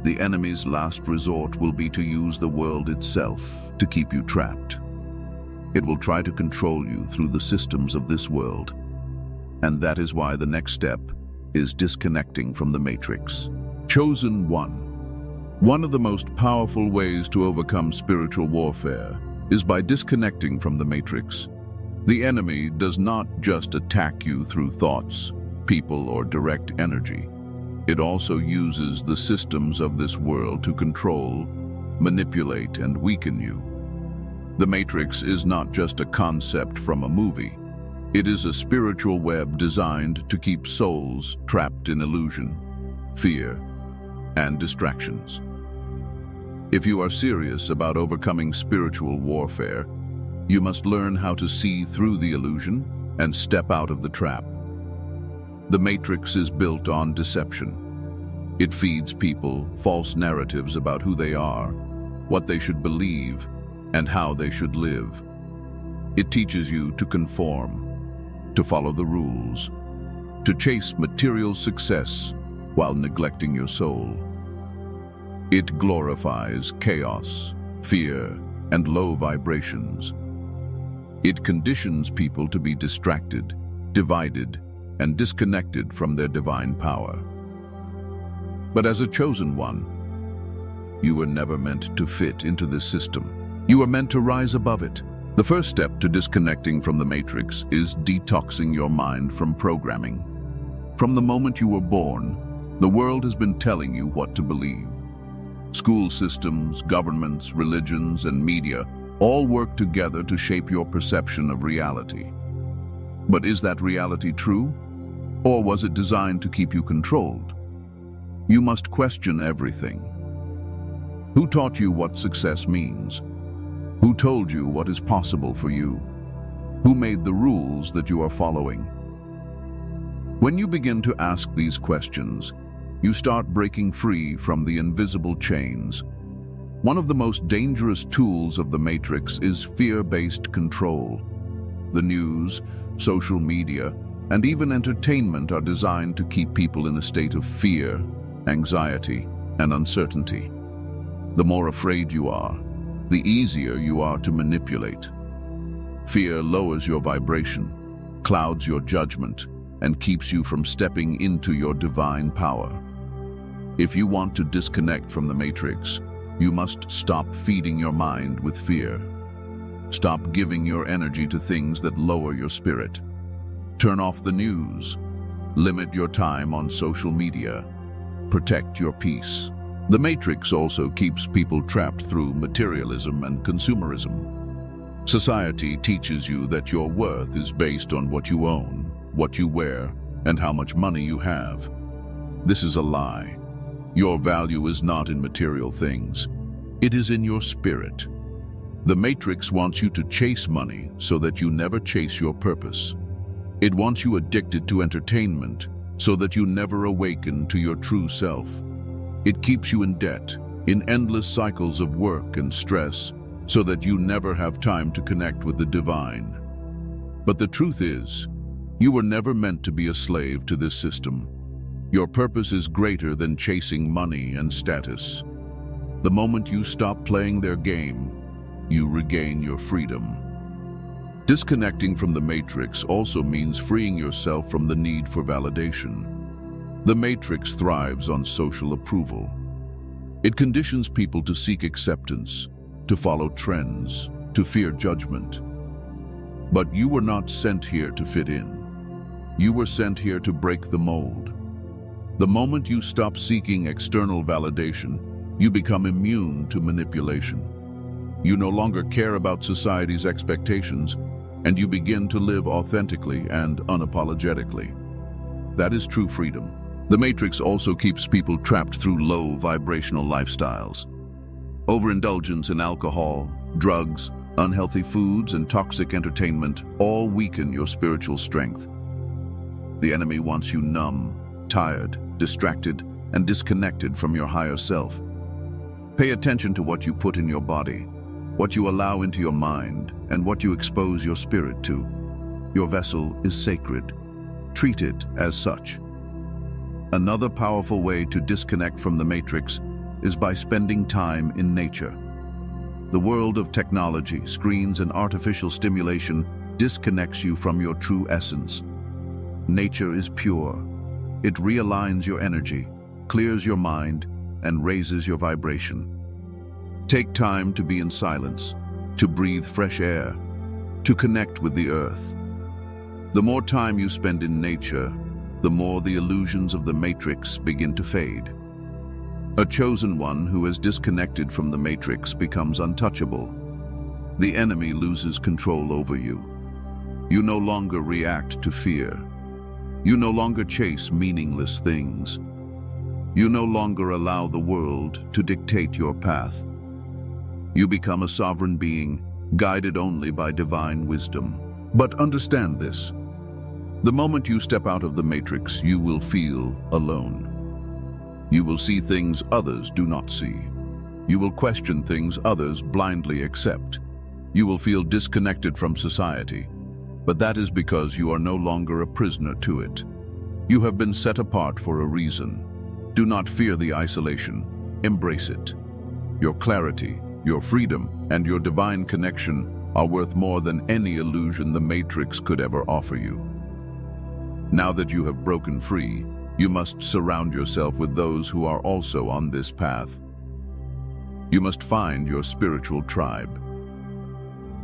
[SPEAKER 1] the enemy's last resort will be to use the world itself to keep you trapped. It will try to control you through the systems of this world. And that is why the next step is disconnecting from the matrix. Chosen one. One of the most powerful ways to overcome spiritual warfare is by disconnecting from the matrix. The enemy does not just attack you through thoughts, people, or direct energy. It also uses the systems of this world to control, manipulate, and weaken you. The matrix is not just a concept from a movie. It is a spiritual web designed to keep souls trapped in illusion, fear, and distractions. If you are serious about overcoming spiritual warfare, you must learn how to see through the illusion and step out of the trap. The matrix is built on deception. It feeds people false narratives about who they are, what they should believe, and how they should live. It teaches you to conform, to follow the rules, to chase material success while neglecting your soul. It glorifies chaos, fear, and low vibrations. It conditions people to be distracted, divided, and disconnected from their divine power. But as a chosen one, you were never meant to fit into this system. You were meant to rise above it. The first step to disconnecting from the matrix is detoxing your mind from programming. From the moment you were born, the world has been telling you what to believe. School systems, governments, religions, and media all work together to shape your perception of reality. But is that reality true? Or was it designed to keep you controlled? You must question everything. Who taught you what success means? Who told you what is possible for you? Who made the rules that you are following? When you begin to ask these questions, you start breaking free from the invisible chains. One of the most dangerous tools of the matrix is fear-based control. The news, social media, and even entertainment are designed to keep people in a state of fear, anxiety, and uncertainty. The more afraid you are, the easier you are to manipulate. Fear lowers your vibration, clouds your judgment, and keeps you from stepping into your divine power. If you want to disconnect from the matrix, you must stop feeding your mind with fear. Stop giving your energy to things that lower your spirit. Turn off the news. Limit your time on social media. Protect your peace. The matrix also keeps people trapped through materialism and consumerism. Society teaches you that your worth is based on what you own, what you wear, and how much money you have. This is a lie. Your value is not in material things. It is in your spirit. The matrix wants you to chase money so that you never chase your purpose. It wants you addicted to entertainment so that you never awaken to your true self. It keeps you in debt, in endless cycles of work and stress, so that you never have time to connect with the divine. But the truth is, you were never meant to be a slave to this system. Your purpose is greater than chasing money and status. The moment you stop playing their game, you regain your freedom. Disconnecting from the matrix also means freeing yourself from the need for validation. The matrix thrives on social approval. It conditions people to seek acceptance, to follow trends, to fear judgment. But you were not sent here to fit in. You were sent here to break the mold. The moment you stop seeking external validation, you become immune to manipulation. You no longer care about society's expectations, and you begin to live authentically and unapologetically. That is true freedom. The matrix also keeps people trapped through low vibrational lifestyles. Overindulgence in alcohol, drugs, unhealthy foods, and toxic entertainment all weaken your spiritual strength. The enemy wants you numb, tired, distracted, and disconnected from your higher self. Pay attention to what you put in your body, what you allow into your mind, and what you expose your spirit to. Your vessel is sacred. Treat it as such. Another powerful way to disconnect from the matrix is by spending time in nature. The world of technology, screens, and artificial stimulation disconnects you from your true essence. Nature is pure. It realigns your energy, clears your mind, and raises your vibration. Take time to be in silence, to breathe fresh air, to connect with the earth. The more time you spend in nature, the more the illusions of the matrix begin to fade. A chosen one who has disconnected from the matrix becomes untouchable. The enemy loses control over you. You no longer react to fear. You no longer chase meaningless things. You no longer allow the world to dictate your path. You become a sovereign being, guided only by divine wisdom. But understand this. The moment you step out of the matrix, you will feel alone. You will see things others do not see. You will question things others blindly accept. You will feel disconnected from society. But that is because you are no longer a prisoner to it. You have been set apart for a reason. Do not fear the isolation. Embrace it. Your clarity, your freedom, and your divine connection are worth more than any illusion the matrix could ever offer you. Now that you have broken free, you must surround yourself with those who are also on this path. You must find your spiritual tribe.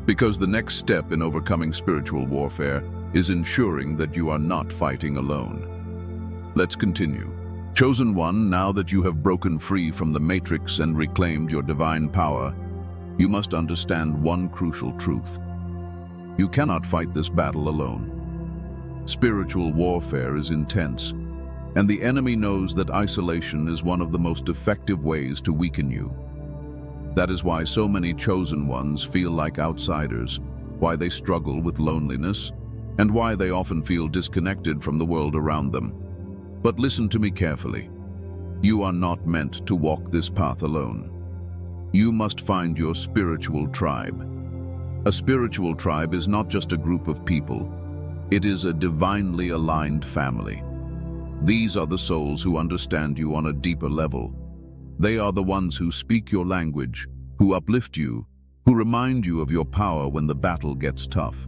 [SPEAKER 1] Because the next step in overcoming spiritual warfare is ensuring that you are not fighting alone. Let's continue. Chosen one, now that you have broken free from the matrix and reclaimed your divine power, you must understand one crucial truth. You cannot fight this battle alone. Spiritual warfare is intense, and the enemy knows that isolation is one of the most effective ways to weaken you. That is why so many chosen ones feel like outsiders, why they struggle with loneliness, and why they often feel disconnected from the world around them. But listen to me carefully. You are not meant to walk this path alone. You must find your spiritual tribe. A spiritual tribe is not just a group of people. It is a divinely aligned family. These are the souls who understand you on a deeper level. They are the ones who speak your language, who uplift you, who remind you of your power when the battle gets tough.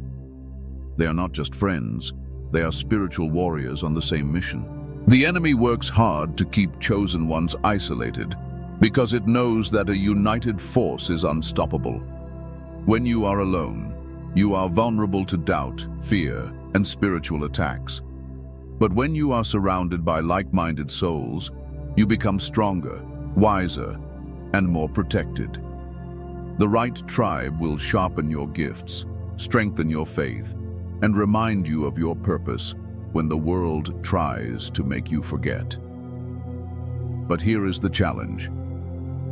[SPEAKER 1] They are not just friends, they are spiritual warriors on the same mission. The enemy works hard to keep chosen ones isolated because it knows that a united force is unstoppable. When you are alone, you are vulnerable to doubt, fear, and spiritual attacks. But when you are surrounded by like-minded souls, you become stronger, wiser, and more protected. The right tribe will sharpen your gifts, strengthen your faith, and remind you of your purpose when the world tries to make you forget. But here is the challenge.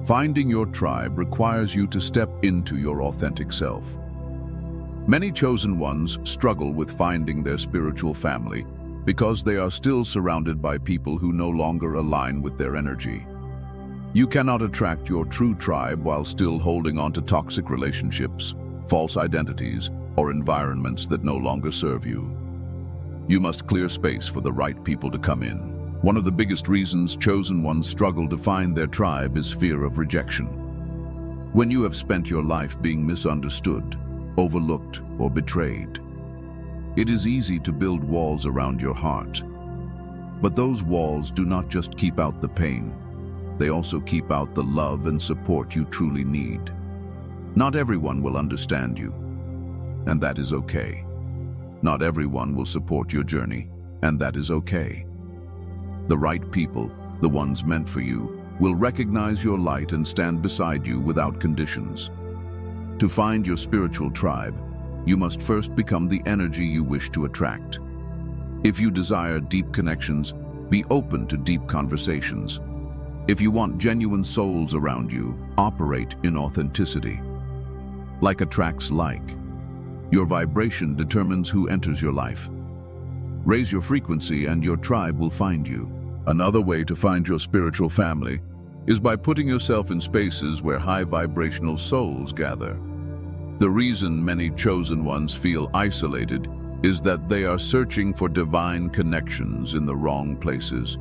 [SPEAKER 1] Finding your tribe requires you to step into your authentic self. Many chosen ones struggle with finding their spiritual family because they are still surrounded by people who no longer align with their energy. You cannot attract your true tribe while still holding on to toxic relationships, false identities, or environments that no longer serve you. You must clear space for the right people to come in. One of the biggest reasons chosen ones struggle to find their tribe is fear of rejection. When you have spent your life being misunderstood, overlooked, or betrayed, it is easy to build walls around your heart. But those walls do not just keep out the pain, they also keep out the love and support you truly need. Not everyone will understand you, and that is okay. Not everyone will support your journey, and that is okay. The right people, the ones meant for you, will recognize your light and stand beside you without conditions. To find your spiritual tribe, you must first become the energy you wish to attract. If you desire deep connections, be open to deep conversations. If you want genuine souls around you, operate in authenticity. Like attracts like. Your vibration determines who enters your life. Raise your frequency and your tribe will find you. Another way to find your spiritual family is by putting yourself in spaces where high vibrational souls gather. The reason many chosen ones feel isolated is that they are searching for divine connections in the wrong places.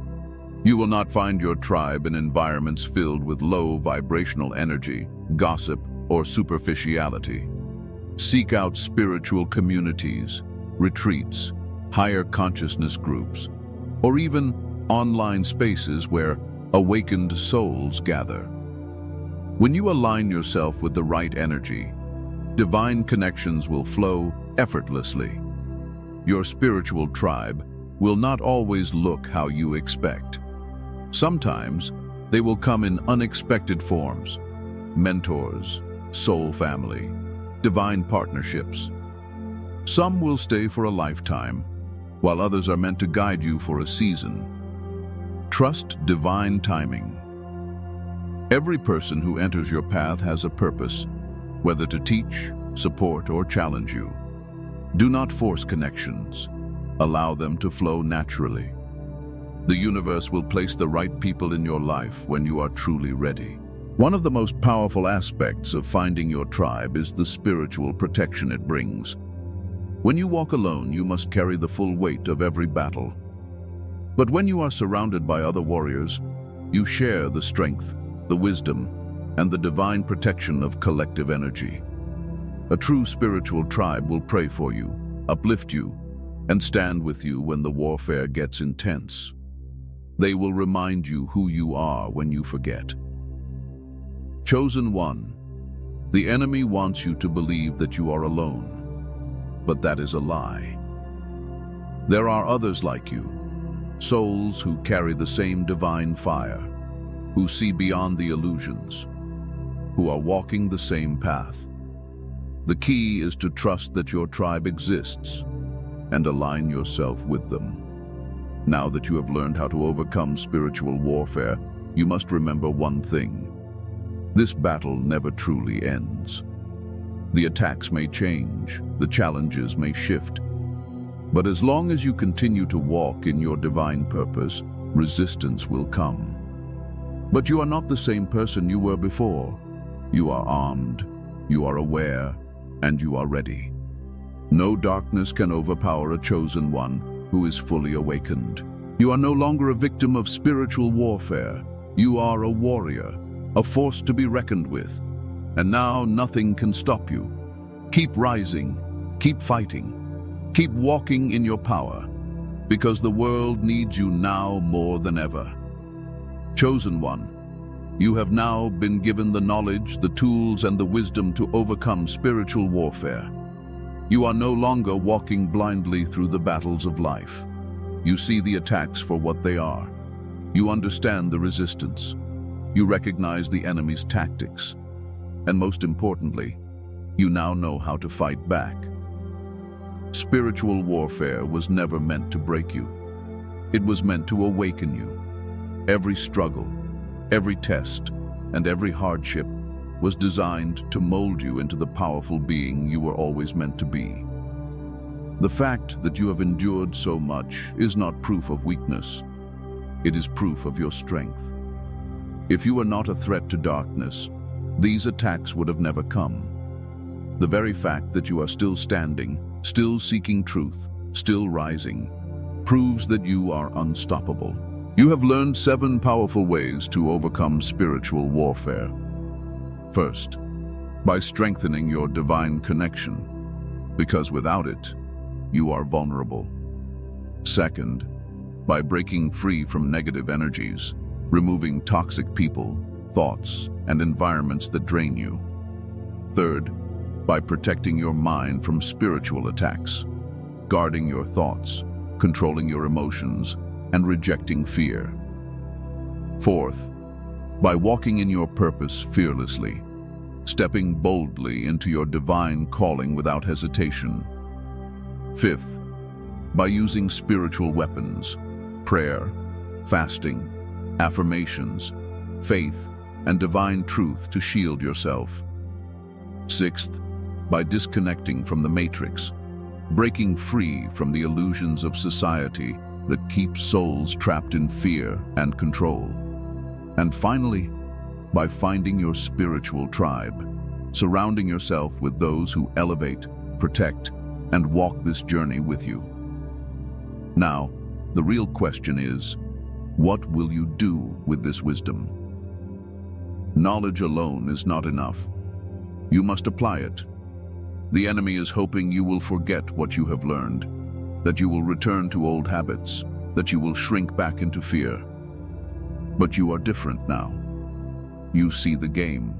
[SPEAKER 1] You will not find your tribe in environments filled with low vibrational energy, gossip, or superficiality. Seek out spiritual communities, retreats, higher consciousness groups, or even online spaces where awakened souls gather. When you align yourself with the right energy, divine connections will flow effortlessly. Your spiritual tribe will not always look how you expect. Sometimes they will come in unexpected forms: mentors, soul family, divine partnerships. Some will stay for a lifetime, while others are meant to guide you for a season. Trust divine timing. Every person who enters your path has a purpose, whether to teach, support, or challenge you. Do not force connections. Allow them to flow naturally. The universe will place the right people in your life when you are truly ready. One of the most powerful aspects of finding your tribe is the spiritual protection it brings. When you walk alone, you must carry the full weight of every battle. But when you are surrounded by other warriors, you share the strength, the wisdom, and the divine protection of collective energy. A true spiritual tribe will pray for you, uplift you, and stand with you when the warfare gets intense. They will remind you who you are when you forget. Chosen one. The enemy wants you to believe that you are alone, but that is a lie. There are others like you, souls who carry the same divine fire, who see beyond the illusions, who are walking the same path. The key is to trust that your tribe exists and align yourself with them. Now that you have learned how to overcome spiritual warfare, you must remember one thing. This battle never truly ends. The attacks may change, the challenges may shift, but as long as you continue to walk in your divine purpose, resistance will come. But you are not the same person you were before. You are armed, you are aware, and you are ready. No darkness can overpower a chosen one who is fully awakened. You are no longer a victim of spiritual warfare. You are a warrior, a force to be reckoned with. And now nothing can stop you. Keep rising, keep fighting, keep walking in your power, because the world needs you now more than ever. Chosen one, you have now been given the knowledge, the tools, and the wisdom to overcome spiritual warfare. You are no longer walking blindly through the battles of life. You see the attacks for what they are. You understand the resistance. You recognize the enemy's tactics. And most importantly, you now know how to fight back. Spiritual warfare was never meant to break you. It was meant to awaken you. Every struggle, every test, and every hardship was designed to mold you into the powerful being you were always meant to be. The fact that you have endured so much is not proof of weakness. It is proof of your strength. If you were not a threat to darkness, these attacks would have never come. The very fact that you are still standing, still seeking truth, still rising, proves that you are unstoppable. You have learned 7 powerful ways to overcome spiritual warfare. First, by strengthening your divine connection, because without it, you are vulnerable. Second, by breaking free from negative energies, removing toxic people, thoughts, and environments that drain you. Third, by protecting your mind from spiritual attacks, guarding your thoughts, controlling your emotions, and rejecting fear. Fourth, by walking in your purpose fearlessly, stepping boldly into your divine calling without hesitation. Fifth, by using spiritual weapons, prayer, fasting, affirmations, faith, and divine truth to shield yourself. Sixth, by disconnecting from the matrix, breaking free from the illusions of society that keep souls trapped in fear and control. And finally, by finding your spiritual tribe, surrounding yourself with those who elevate, protect, and walk this journey with you. Now, the real question is, what will you do with this wisdom? Knowledge alone is not enough. You must apply it. The enemy is hoping you will forget what you have learned, that you will return to old habits, that you will shrink back into fear. But you are different now. You see the game.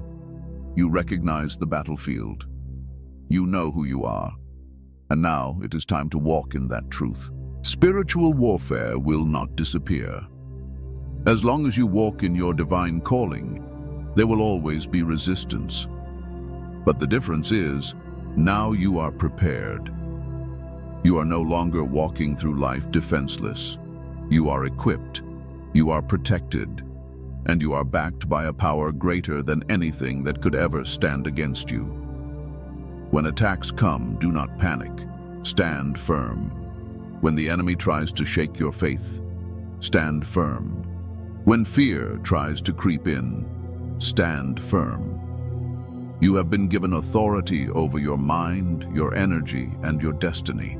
[SPEAKER 1] You recognize the battlefield. You know who you are. And now it is time to walk in that truth. Spiritual warfare will not disappear. As long as you walk in your divine calling, there will always be resistance. But the difference is, now you are prepared. You are no longer walking through life defenseless. You are equipped, you are protected, and you are backed by a power greater than anything that could ever stand against you. When attacks come, do not panic. Stand firm. When the enemy tries to shake your faith, stand firm. When fear tries to creep in, stand firm. You have been given authority over your mind, your energy, and your destiny.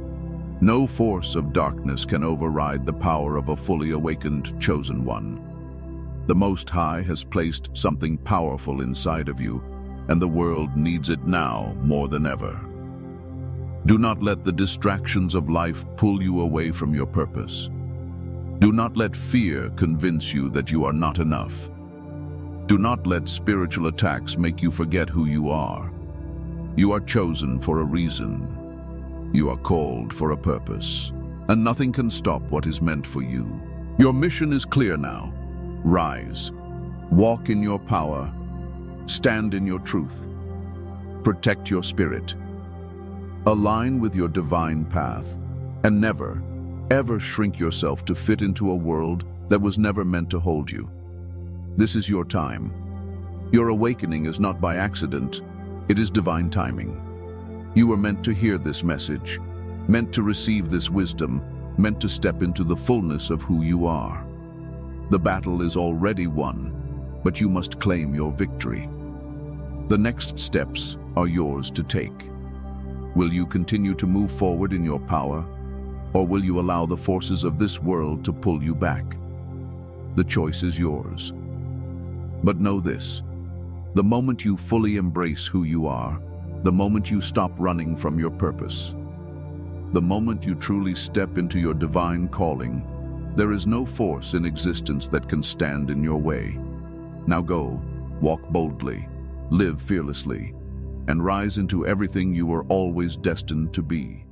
[SPEAKER 1] No force of darkness can override the power of a fully awakened chosen one. The Most High has placed something powerful inside of you, and the world needs it now more than ever. Do not let the distractions of life pull you away from your purpose. Do not let fear convince you that you are not enough. Do not let spiritual attacks make you forget who you are. You are chosen for a reason. You are called for a purpose, and nothing can stop what is meant for you. Your mission is clear now. Rise. Walk in your power. Stand in your truth. Protect your spirit. Align with your divine path, and never, ever shrink yourself to fit into a world that was never meant to hold you. This is your time. Your awakening is not by accident, it is divine timing. You were meant to hear this message, meant to receive this wisdom, meant to step into the fullness of who you are. The battle is already won, but you must claim your victory. The next steps are yours to take. Will you continue to move forward in your power, or will you allow the forces of this world to pull you back? The choice is yours. But know this, the moment you fully embrace who you are, the moment you stop running from your purpose, the moment you truly step into your divine calling, there is no force in existence that can stand in your way. Now go, walk boldly, live fearlessly, and rise into everything you were always destined to be.